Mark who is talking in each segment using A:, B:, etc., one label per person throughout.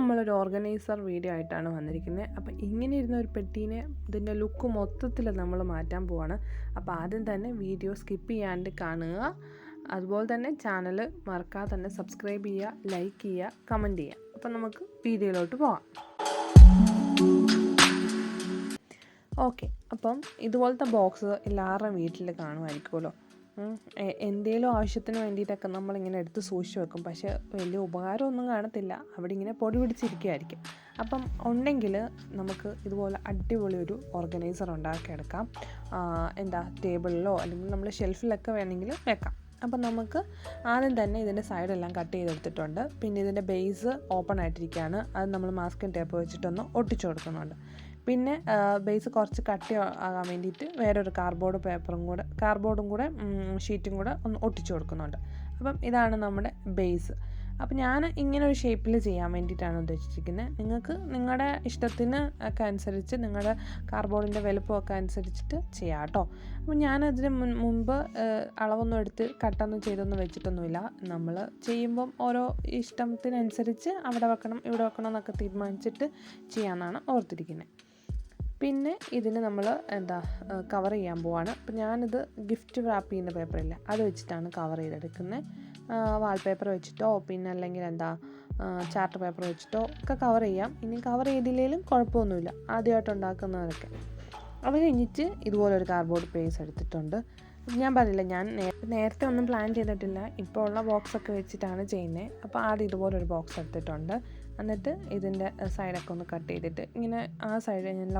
A: നമ്മളൊരു organiser video ആയിട്ടാണ് വന്നിരിക്കുന്നത്. അപ്പോൾ ഇങ്ങനെ ഇരുന്ന ഒരു പെട്ടീനെ ഇതിൻ്റെ ലുക്ക് മൊത്തത്തിൽ നമ്മൾ മാറ്റാൻ പോവാണ്. അപ്പോൾ ആദ്യം തന്നെ വീഡിയോ സ്കിപ്പ് ചെയ്യാണ്ട് കാണുക. അതുപോലെ തന്നെ ചാനൽ മറക്കാതെ തന്നെ സബ്സ്ക്രൈബ് ചെയ്യുക, ലൈക്ക് ചെയ്യുക, കമൻറ്റ് ചെയ്യുക. അപ്പോൾ നമുക്ക് വീഡിയോയിലോട്ട് പോകാം. ഓക്കെ, അപ്പം ഇതുപോലത്തെ ബോക്സ് എല്ലാവരുടെയും വീട്ടിൽ കാണുമായിരിക്കുമല്ലോ. എന്തെങ്കിലും ആവശ്യത്തിന് വേണ്ടിയിട്ടൊക്കെ നമ്മളിങ്ങനെ എടുത്ത് സൂക്ഷിച്ച് വെക്കും. പക്ഷേ വലിയ ഉപകാരമൊന്നും കാണത്തില്ല, അവിടെ ഇങ്ങനെ പൊടി പിടിച്ചിരിക്കുകയായിരിക്കും. അപ്പം ഉണ്ടെങ്കിൽ നമുക്ക് ഇതുപോലെ അടിപൊളി ഒരു ഓർഗനൈസർ ഉണ്ടാക്കിയെടുക്കാം. ടേബിളിലോ അല്ലെങ്കിൽ നമ്മൾ ഷെൽഫിലൊക്കെ വേണമെങ്കിൽ വെക്കാം. അപ്പം നമുക്ക് ആദ്യം തന്നെ ഇതിൻ്റെ സൈഡെല്ലാം കട്ട് ചെയ്തെടുത്തിട്ടുണ്ട്. പിന്നെ ഇതിൻ്റെ ബേസ് ഓപ്പൺ ആയിട്ടിരിക്കുകയാണ്. അത് നമ്മൾ മാസ്കിംഗ് ടേപ്പ് വെച്ചിട്ടൊന്ന് ഒട്ടിച്ചു കൊടുക്കുന്നുണ്ട്. പിന്നെ ബേസ് കുറച്ച് കട്ടി ആകാൻ വേണ്ടിയിട്ട് വേറൊരു കാർഡ്ബോർഡും കൂടെ ഷീറ്റും കൂടെ ഒന്ന് ഒട്ടിച്ചു കൊടുക്കുന്നുണ്ട്. അപ്പം ഇതാണ് നമ്മുടെ ബേസ്. അപ്പം ഞാൻ ഇങ്ങനെ ഒരു ഷേപ്പിൽ ചെയ്യാൻ വേണ്ടിയിട്ടാണ് ഉദ്ദേശിച്ചിരിക്കുന്നത്. നിങ്ങൾക്ക് നിങ്ങളുടെ ഇഷ്ടത്തിന് ഒക്കെ അനുസരിച്ച് നിങ്ങളുടെ കാർഡ്ബോർഡിൻ്റെ വലുപ്പമൊക്കെ അനുസരിച്ചിട്ട് ചെയ്യാം കേട്ടോ. അപ്പം ഞാനതിന് മുമ്പ് അളവൊന്നും എടുത്ത് കട്ടൊന്നും ചെയ്തൊന്നും വെച്ചിട്ടൊന്നുമില്ല. നമ്മൾ ചെയ്യുമ്പം ഓരോ ഇഷ്ടത്തിനനുസരിച്ച് അവിടെ വെക്കണം ഇവിടെ വെക്കണം എന്നൊക്കെ തീരുമാനിച്ചിട്ട് ചെയ്യാമെന്നാണ് ഓർത്തിരിക്കുന്നത്. പിന്നെ ഇതിന് നമ്മൾ കവർ ചെയ്യാൻ പോവാണ്. അപ്പം ഞാനിത് ഗിഫ്റ്റ് റാപ്പ് ചെയ്യുന്ന പേപ്പറില്ല, അത് വെച്ചിട്ടാണ് കവർ ചെയ്തെടുക്കുന്നത്. വാൾപേപ്പർ വെച്ചിട്ടോ പിന്നെ അല്ലെങ്കിൽ ചാർട്ട് പേപ്പർ വെച്ചിട്ടോ ഒക്കെ കവർ ചെയ്യാം. ഇനി കവർ ചെയ്തില്ലെങ്കിലും കുഴപ്പമൊന്നുമില്ല, ആദ്യമായിട്ട് ഉണ്ടാക്കുന്നതൊക്കെ. അത് കഴിഞ്ഞിട്ട് ഇതുപോലൊരു കാർഡ്ബോർഡ് പേസ് എടുത്തിട്ടുണ്ട്. ഞാൻ പറഞ്ഞില്ല, ഞാൻ നേരത്തെ ഒന്നും പ്ലാൻ ചെയ്തിട്ടില്ല, ഇപ്പോൾ ഉള്ള ബോക്സൊക്കെ വെച്ചിട്ടാണ് ചെയ്യുന്നത്. അപ്പോൾ ആദ്യം ഇതുപോലൊരു ബോക്സ് എടുത്തിട്ടുണ്ട്. എന്നിട്ട് ഇതിൻ്റെ സൈഡൊക്കെ ഒന്ന് കട്ട് ചെയ്തിട്ട് ഇങ്ങനെ ആ സൈഡ് ഞാൻ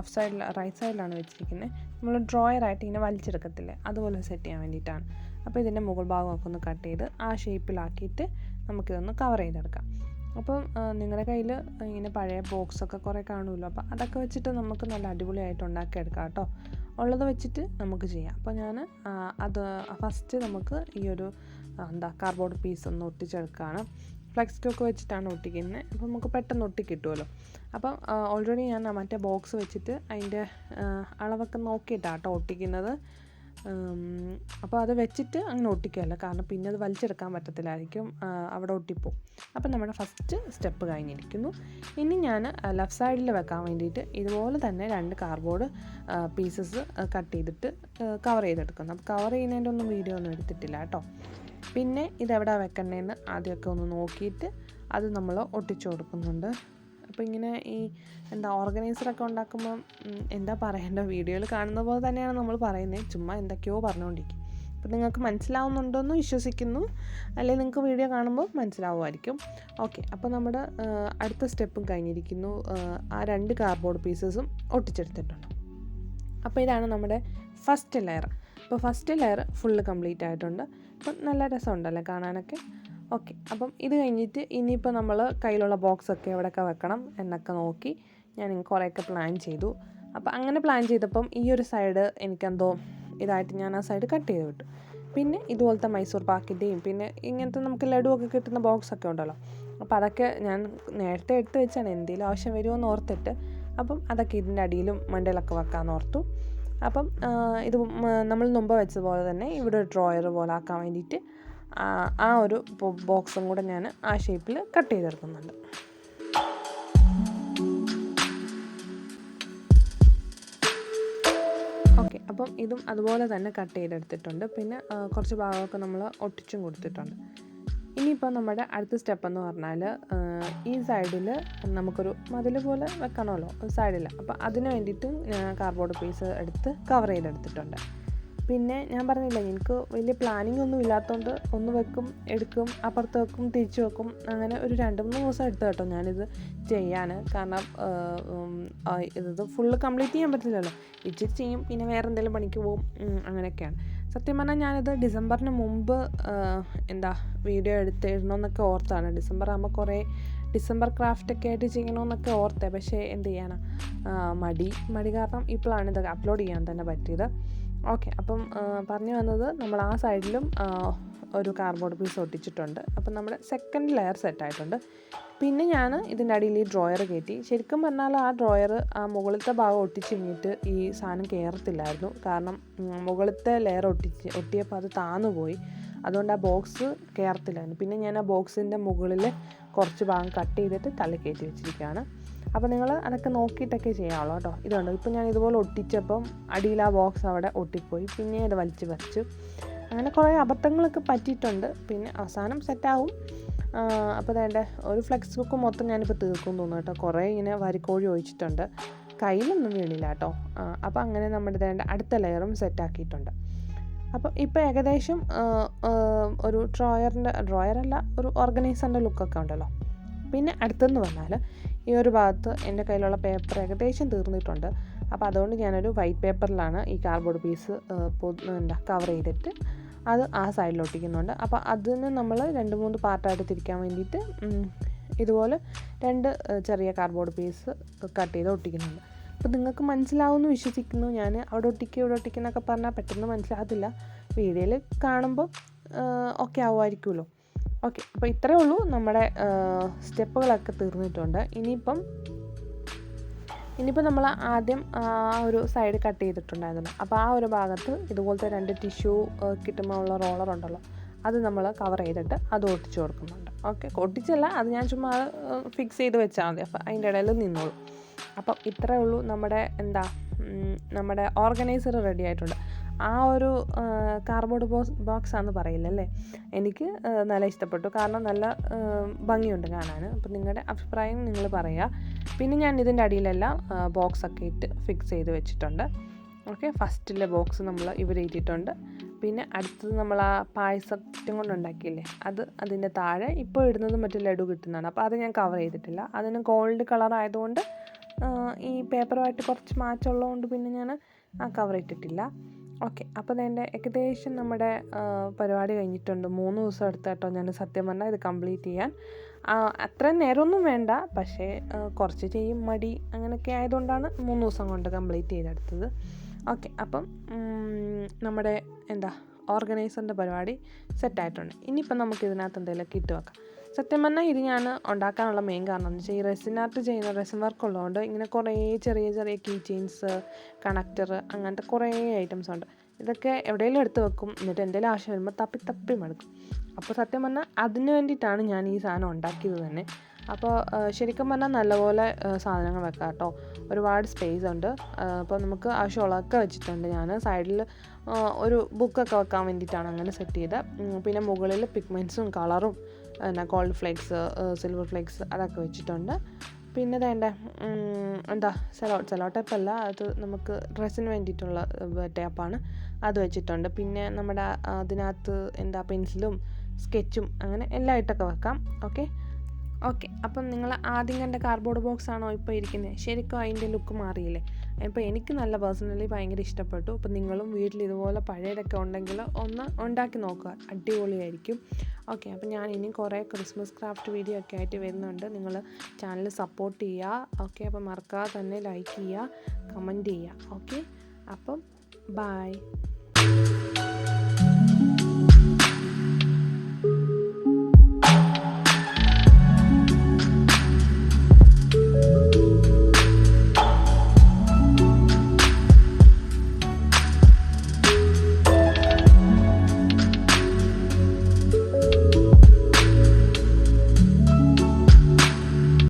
A: റൈറ്റ് സൈഡിലാണ് വെച്ചിരിക്കുന്നത്. നമ്മൾ ഡ്രോയറായിട്ട് ഇങ്ങനെ വലിച്ചെടുക്കത്തില്ലേ, അതുപോലെ സെറ്റ് ചെയ്യാൻ വേണ്ടിയിട്ടാണ്. അപ്പോൾ ഇതിൻ്റെ മുകൾ ഭാഗമൊക്കെ ഒന്ന് കട്ട് ചെയ്ത് ആ ഷേപ്പിലാക്കിയിട്ട് നമുക്കിതൊന്ന് കവർ ചെയ്തെടുക്കാം. അപ്പം നിങ്ങളുടെ കയ്യിൽ ഇങ്ങനെ പഴയ ബോക്സൊക്കെ കുറേ കാണുമല്ലോ, അപ്പോൾ അതൊക്കെ വെച്ചിട്ട് നമുക്ക് നല്ല അടിപൊളിയായിട്ട് ഉണ്ടാക്കിയെടുക്കാം കേട്ടോ. ഉള്ളത് വെച്ചിട്ട് നമുക്ക് ചെയ്യാം. അപ്പോൾ ഞാൻ അത് ഫസ്റ്റ് നമുക്ക് ഈ ഒരു കാർഡ്ബോർഡ് പീസ് ഒന്ന് ഒട്ടിച്ചെടുക്കുകയാണ്. ഫ്ലെക്സ് ക്യൂക്ക് വെച്ചിട്ടാണ് ഒട്ടിക്കുന്നത്. അപ്പോൾ നമുക്ക് പെട്ടെന്ന് ഒട്ടിക്കിട്ടുമല്ലോ. അപ്പം ഓൾറെഡി ഞാൻ മറ്റേ ബോക്സ് വെച്ചിട്ട് അതിൻ്റെ അളവൊക്കെ നോക്കിയിട്ടാണ് കേട്ടോ ഒട്ടിക്കുന്നത്. അപ്പോൾ അത് വെച്ചിട്ട് അങ്ങനെ ഒട്ടിക്കുകയല്ല, കാരണം പിന്നെ അത് വലിച്ചെടുക്കാൻ പറ്റത്തില്ലായിരിക്കും, അവിടെ ഒട്ടിപ്പോവും. അപ്പം നമ്മുടെ ഫസ്റ്റ് സ്റ്റെപ്പ് കഴിഞ്ഞിരിക്കുന്നു. ഇനി ഞാൻ ലെഫ്റ്റ് സൈഡിൽ വെക്കാൻ വേണ്ടിയിട്ട് ഇതുപോലെ തന്നെ 2 കാർഡ്ബോർഡ് പീസസ് കട്ട് ചെയ്തിട്ട് കവർ ചെയ്തെടുക്കുന്നു. അപ്പോൾ കവർ ചെയ്യുന്നതിൻ്റെ ഒന്നും വീഡിയോ ഒന്നും എടുത്തിട്ടില്ല കേട്ടോ. പിന്നെ ഇതെവിടെ വെക്കണ്ടേന്ന് ആദ്യമൊക്കെ ഒന്ന് നോക്കിയിട്ട് അത് നമ്മൾ ഒട്ടിച്ചു കൊടുക്കുന്നുണ്ട്. അപ്പോൾ ഇങ്ങനെ ഈ ഓർഗനൈസറൊക്കെ ഉണ്ടാക്കുമ്പം പറയേണ്ട, വീഡിയോയിൽ കാണുന്ന പോലെ തന്നെയാണ് നമ്മൾ പറയുന്നത്, ചുമ്മാ എന്തൊക്കെയോ പറഞ്ഞുകൊണ്ടിരിക്കും. അപ്പോൾ നിങ്ങൾക്ക് മനസ്സിലാവുന്നുണ്ടോ എന്ന് വിശ്വസിക്കുന്നു, അല്ലെങ്കിൽ നിങ്ങൾക്ക് വീഡിയോ കാണുമ്പോൾ മനസ്സിലാവുമായിരിക്കും. ഓക്കെ, അപ്പോൾ നമ്മുടെ അടുത്ത സ്റ്റെപ്പും കഴിഞ്ഞിരിക്കുന്നു. ആ 2 കാർഡ്ബോർഡ് പീസസും ഒട്ടിച്ചെടുത്തിട്ടുണ്ട്. അപ്പോൾ ഇതാണ് നമ്മുടെ ഫസ്റ്റ് ലെയർ. അപ്പോൾ ഫസ്റ്റ് ലെയർ ഫുള്ള് കംപ്ലീറ്റ് ആയിട്ടുണ്ട്. അപ്പം നല്ല രസമുണ്ടല്ലേ കാണാനൊക്കെ. ഓക്കെ, അപ്പം ഇത് കഴിഞ്ഞിട്ട് ഇനിയിപ്പോൾ നമ്മൾ കയ്യിലുള്ള ബോക്സൊക്കെ എവിടെയൊക്കെ വെക്കണം എന്നൊക്കെ നോക്കി ഞാൻ കുറേയൊക്കെ പ്ലാൻ ചെയ്തു. അപ്പോൾ അങ്ങനെ പ്ലാൻ ചെയ്തപ്പം ഈ ഒരു സൈഡ് എനിക്കെന്തോ ഇതായിട്ട് ഞാൻ ആ സൈഡ് കട്ട് ചെയ്ത് വിട്ടു. പിന്നെ ഇതുപോലത്തെ മൈസൂർ പാക്കിൻ്റെയും പിന്നെ ഇങ്ങനത്തെ നമുക്ക് ലഡുവൊക്കെ കിട്ടുന്ന ബോക്സൊക്കെ ഉണ്ടല്ലോ, അപ്പോൾ അതൊക്കെ ഞാൻ നേരത്തെ എടുത്ത് വെച്ചാണ് എന്തെങ്കിലും ആവശ്യം വരുമോ എന്ന് ഓർത്തിട്ട്. അപ്പം അതൊക്കെ ഇതിൻ്റെ അടിയിലും മണ്ടയിലൊക്കെ വെക്കാമെന്ന് ഓർത്തു. അപ്പം ഇത് നമ്മൾ മുമ്പ് വെച്ചതുപോലെ തന്നെ ഇവിടെ ഒരു ഡ്രോയർ പോലെ ആക്കാൻ വേണ്ടിയിട്ട് ആ ഒരു ബോക്സും കൂടെ ഞാൻ ആ ഷേപ്പിൽ കട്ട് ചെയ്തെടുക്കുന്നുണ്ട്. ഓക്കെ, അപ്പം ഇതും അതുപോലെ തന്നെ കട്ട് ചെയ്തെടുത്തിട്ടുണ്ട്. പിന്നെ കുറച്ച് ഭാഗമൊക്കെ നമ്മൾ ഒട്ടിച്ചും കൊടുത്തിട്ടുണ്ട്. ഇനിയിപ്പോൾ നമ്മുടെ അടുത്ത സ്റ്റെപ്പ് എന്ന് പറഞ്ഞാൽ ഈ സൈഡിൽ നമുക്കൊരു മതിൽ പോലെ വെക്കണമല്ലോ സൈഡിൽ. അപ്പോൾ അതിന് വേണ്ടിയിട്ട് കാർഡ്ബോർഡ് പീസ് എടുത്ത് കവർ ചെയ്തെടുത്തിട്ടുണ്ട്. പിന്നെ ഞാൻ പറഞ്ഞില്ല, എനിക്ക് വലിയ പ്ലാനിങ് ഒന്നും ഇല്ലാത്തതുകൊണ്ട് ഒന്ന് വെക്കും എടുക്കും, അപ്പുറത്ത് വെക്കും തിരിച്ചു വെക്കും, അങ്ങനെ ഒരു 2-3 ദിവസം എടുത്തു കേട്ടോ ഞാനിത് ചെയ്യാൻ. കാരണം ഇത് ഫുള്ള് കംപ്ലീറ്റ് ചെയ്യാൻ പറ്റില്ലല്ലോ, ഇച്ചിരി ചെയ്യും പിന്നെ വേറെ എന്തെങ്കിലും പണിക്ക് പോകും, അങ്ങനെയൊക്കെയാണ്. സത്യം പറഞ്ഞാൽ ഞാനിത് ഡിസംബറിന് മുമ്പ് വീഡിയോ എടുത്തിടണമെന്നൊക്കെ ഓർത്താണ്. ഡിസംബർ ആകുമ്പോൾ കുറേ ഡിസംബർ ക്രാഫ്റ്റൊക്കെ ആയിട്ട് ചെയ്യണമെന്നൊക്കെ ഓർത്തേ. പക്ഷേ എന്ത് ചെയ്യാനാണ്, മടി കാരണം ഇപ്പോഴാണ് ഇത് അപ്ലോഡ് ചെയ്യാൻ തന്നെ പറ്റിയത്. ഓക്കെ, അപ്പം പറഞ്ഞു വന്നത് നമ്മൾ ആ സൈഡിലും ഒരു കാർഡ്ബോർഡ് പീസ് ഒട്ടിച്ചിട്ടുണ്ട്. അപ്പം നമ്മുടെ സെക്കൻഡ് ലെയർ സെറ്റായിട്ടുണ്ട്. പിന്നെ ഞാൻ ഇതിൻ്റെ അടിയിൽ ഈ ഡ്രോയർ കയറ്റി. ശരിക്കും പറഞ്ഞാൽ ആ ഡ്രോയർ ആ മുകളിലത്തെ ഭാഗം ഒട്ടിച്ച് കഴിഞ്ഞിട്ട് ഈ സാധനം കയറത്തില്ലായിരുന്നു. കാരണം മുകളിലത്തെ ലെയർ ഒട്ടിയപ്പോൾ അത് താന്നു പോയി. അതുകൊണ്ട് ആ ബോക്സ് കയറത്തില്ലായിരുന്നു. പിന്നെ ഞാൻ ആ ബോക്സിൻ്റെ മുകളിൽ കുറച്ച് ഭാഗം കട്ട് ചെയ്തിട്ട് തള്ളി കയറ്റി വെച്ചിരിക്കുകയാണ്. അപ്പോൾ നിങ്ങൾ അതൊക്കെ നോക്കിയിട്ടൊക്കെ ചെയ്യാവുള്ളൂ കേട്ടോ. ഇതുണ്ട്, ഇപ്പോൾ ഞാൻ ഇതുപോലെ ഒട്ടിച്ചപ്പം അടിയിൽ ആ ബോക്സ് അവിടെ ഒട്ടിപ്പോയി, പിന്നെ അത് വലിച്ച് വരച്ചു. അങ്ങനെ കുറേ അബദ്ധങ്ങളൊക്കെ പറ്റിയിട്ടുണ്ട്. പിന്നെ അവസാനം സെറ്റാവും. അപ്പോൾ വേണ്ട ഒരു ഫ്ലെക്സ് ബുക്ക് മൊത്തം ഞാനിപ്പോൾ തീർക്കും തോന്നുന്നു കേട്ടോ. കുറേ ഇങ്ങനെ വരിക്കോഴി ഒഴിച്ചിട്ടുണ്ട്, കയ്യിലൊന്നും വീണില്ല കേട്ടോ. അപ്പോൾ അങ്ങനെ നമ്മുടെ വേണ്ട അടുത്ത ലെയറും സെറ്റാക്കിയിട്ടുണ്ട്. അപ്പം ഇപ്പോൾ ഏകദേശം ഒരു ഡ്രോയറല്ല, ഒരു ഓർഗനൈസറിൻ്റെ ലുക്കൊക്കെ ഉണ്ടല്ലോ. പിന്നെ അടുത്തെന്ന് പറഞ്ഞാൽ ഈ ഒരു ഭാഗത്ത് എൻ്റെ കയ്യിലുള്ള പേപ്പർ ഏകദേശം തീർന്നിട്ടുണ്ട്. അപ്പോൾ അതുകൊണ്ട് ഞാനൊരു വൈറ്റ് പേപ്പറിലാണ് ഈ കാർഡ്ബോർഡ് പീസ് കവർ ചെയ്തിട്ട് അത് ആ സൈഡിൽ ഒട്ടിക്കുന്നുണ്ട്. അപ്പോൾ അതിന് നമ്മൾ 2-3 പാർട്ടായിട്ട് തിരിക്കാൻ വേണ്ടിയിട്ട് ഇതുപോലെ 2 ചെറിയ കാർഡ്ബോർഡ് പീസ് കട്ട് ചെയ്ത് ഒട്ടിക്കുന്നുണ്ട്. അപ്പോൾ നിങ്ങൾക്ക് മനസ്സിലാവുമെന്ന് വിശ്വസിക്കുന്നു. ഞാൻ അവിടെ ഒട്ടിക്കുന്നൊക്കെ പറഞ്ഞാൽ പെട്ടെന്ന് മനസ്സിലാകത്തില്ല, വീഡിയോയിൽ കാണുമ്പോൾ ഓക്കെ ആവുമായിരിക്കുമല്ലോ. ഓക്കെ, അപ്പോൾ ഇത്രയേ ഉള്ളൂ. നമ്മുടെ സ്റ്റെപ്പുകളൊക്കെ തീർന്നിട്ടുണ്ട്. ഇനിയിപ്പം നമ്മൾ ആദ്യം ഒരു സൈഡ് കട്ട് ചെയ്തിട്ടുണ്ടായിരുന്നു. അപ്പോൾ ആ ഒരു ഭാഗത്ത് ഇതുപോലത്തെ 2 ടിഷ്യൂ കിട്ടുമ്പോൾ ഉള്ള റോളർ ഉണ്ടല്ലോ, അത് നമ്മൾ കവർ ചെയ്തിട്ട് അത് ഒട്ടിച്ച് കൊടുക്കുന്നുണ്ട്. ഓക്കെ, ഒട്ടിച്ചല്ല, അത് ഞാൻ ചുമ്മാ ഫിക്സ് ചെയ്ത് വെച്ചാൽ മതി. അപ്പോൾ അതിൻ്റെ ഇടയിൽ നിന്നോളൂ. അപ്പം ഇത്രയേ ഉള്ളൂ. നമ്മുടെ ഓർഗനൈസർ റെഡി ആയിട്ടുണ്ട്. ആ ഒരു കാർഡ്ബോർഡ് ബോക്സ് ആണെന്ന് പറയില്ലല്ലേ, എനിക്ക് നല്ല ഇഷ്ടപ്പെട്ടു. കാരണം നല്ല ഭംഗിയുണ്ട് കാണാൻ. അപ്പം നിങ്ങളുടെ അഭിപ്രായം നിങ്ങൾ പറയുക. പിന്നെ ഞാൻ ഇതിൻ്റെ അടിയിലെല്ലാം ബോക്സൊക്കെ ഇട്ട് ഫിക്സ് ചെയ്ത് വെച്ചിട്ടുണ്ട്. ഓക്കെ, ഫസ്റ്റിലെ ബോക്സ് നമ്മൾ ഇവിടെ ഇട്ടിട്ടുണ്ട്. പിന്നെ അടുത്തത് നമ്മൾ ആ പായസം കൊണ്ട് ഉണ്ടാക്കിയില്ലേ, അതിൻ്റെ താഴെ ഇപ്പോൾ ഇടുന്നത് മറ്റേ ലഡു കിട്ടുന്നതാണ്. അപ്പോൾ അത് ഞാൻ കവർ ചെയ്തിട്ടില്ല. അതിന് ഗോൾഡ് കളർ ആയതുകൊണ്ട് ഈ പേപ്പറുമായിട്ട് കുറച്ച് മാറ്റമുള്ളതുകൊണ്ട് പിന്നെ ഞാൻ കവർ ഇട്ടിട്ടില്ല. ഓക്കെ, അപ്പോൾ എൻ്റെ ഏകദേശം നമ്മുടെ പരിപാടി കഴിഞ്ഞിട്ടുണ്ട്. 3 ദിവസം എടുത്ത് കേട്ടോ ഞാൻ സത്യം പറഞ്ഞാൽ ഇത് കംപ്ലീറ്റ് ചെയ്യാൻ. അത്രയും നേരമൊന്നും വേണ്ട, പക്ഷേ കുറച്ച് ചെയ്യും മടി അങ്ങനെയൊക്കെ ആയതുകൊണ്ടാണ് 3 ദിവസം കൊണ്ട് കംപ്ലീറ്റ് ചെയ്തെടുത്തത്. ഓക്കെ, അപ്പം നമ്മുടെ ഓർഗനൈസറിൻ്റെ പരിപാടി സെറ്റായിട്ടുണ്ട്. ഇനിയിപ്പം നമുക്ക് ഇതിനകത്ത് എന്തെങ്കിലുമൊക്കെ ഇട്ട് വെക്കാം. സത്യം പറഞ്ഞാൽ ഇത് ഞാൻ ഉണ്ടാക്കാനുള്ള മെയിൻ കാരണം എന്ന് വെച്ചാൽ ഈ റെസിൻ ആർട്ട് ചെയ്യുന്ന റെസിൻ വർക്ക് ഉള്ളതുകൊണ്ട് ഇങ്ങനെ കുറേ ചെറിയ കീ ചെയിൻസ്, കണക്ടർ, അങ്ങനത്തെ കുറേ ഐറ്റംസ് ഉണ്ട്. ഇതൊക്കെ എവിടെയെങ്കിലും എടുത്ത് വെക്കും, എന്നിട്ട് എന്തെങ്കിലും ആവശ്യം വരുമ്പോൾ തപ്പി മടുക്കും. അപ്പോൾ സത്യം പറഞ്ഞാൽ അതിന് വേണ്ടിയിട്ടാണ് ഞാൻ ഈ സാധനം ഉണ്ടാക്കിയത് തന്നെ. അപ്പോൾ ശരിക്കും പറഞ്ഞാൽ നല്ലപോലെ സാധനങ്ങൾ വെക്കാം കേട്ടോ. ഒരുപാട് സ്പേസ് ഉണ്ട്. അപ്പോൾ നമുക്ക് ആവശ്യമുള്ളതൊക്കെ വെച്ചിട്ടുണ്ട്. ഞാൻ സൈഡിൽ ഒരു ബുക്കൊക്കെ വെക്കാൻ വേണ്ടിയിട്ടാണ് അങ്ങനെ സെറ്റ് ചെയ്തത്. പിന്നെ മുകളിൽ പിഗ്മെൻറ്റ്സും കളറും ഗോൾഡ് ഫ്ലേക്സ്, സിൽവർ ഫ്ലേക്സ് അതൊക്കെ വെച്ചിട്ടുണ്ട്. പിന്നെ സെലോ ടേപ്പല്ല, അത് നമുക്ക് ഡ്രസ്സിന് വേണ്ടിയിട്ടുള്ള ടേപ്പാണ്, അത് വെച്ചിട്ടുണ്ട്. പിന്നെ നമ്മുടെ അതിനകത്ത് പെൻസിലും സ്കെച്ചും അങ്ങനെ എല്ലാം ഇട്ടൊക്കെ വെക്കാം. ഓക്കെ, അപ്പം നിങ്ങൾ ആദ്യം കണ്ട കാർഡ്ബോർഡ് ബോക്സ് ആണോ ഇപ്പോൾ ഇരിക്കുന്നത്? ശരിക്കും അതിൻ്റെ ലുക്ക് മാറിയില്ലേ? അപ്പോൾ എനിക്ക് നല്ല പേഴ്സണലി ഭയങ്കര ഇഷ്ടപ്പെട്ടു. അപ്പോൾ നിങ്ങളും വീട്ടിൽ ഇതുപോലെ പഴയതൊക്കെ ഉണ്ടെങ്കിൽ ഒന്ന് ഉണ്ടാക്കി നോക്കുക, അടിപൊളിയായിരിക്കും. ഓക്കെ, അപ്പോൾ ഞാൻ ഇനി കുറേ ക്രിസ്മസ് ക്രാഫ്റ്റ് വീഡിയോ ഒക്കെ ആയിട്ട് വരുന്നുണ്ട്. നിങ്ങൾ ചാനൽ സപ്പോർട്ട് ചെയ്യുക. ഓക്കെ, അപ്പോൾ മറക്കാതെ തന്നെ ലൈക്ക് ചെയ്യുക, കമൻറ്റ് ചെയ്യുക. ഓക്കെ, അപ്പം ബൈ.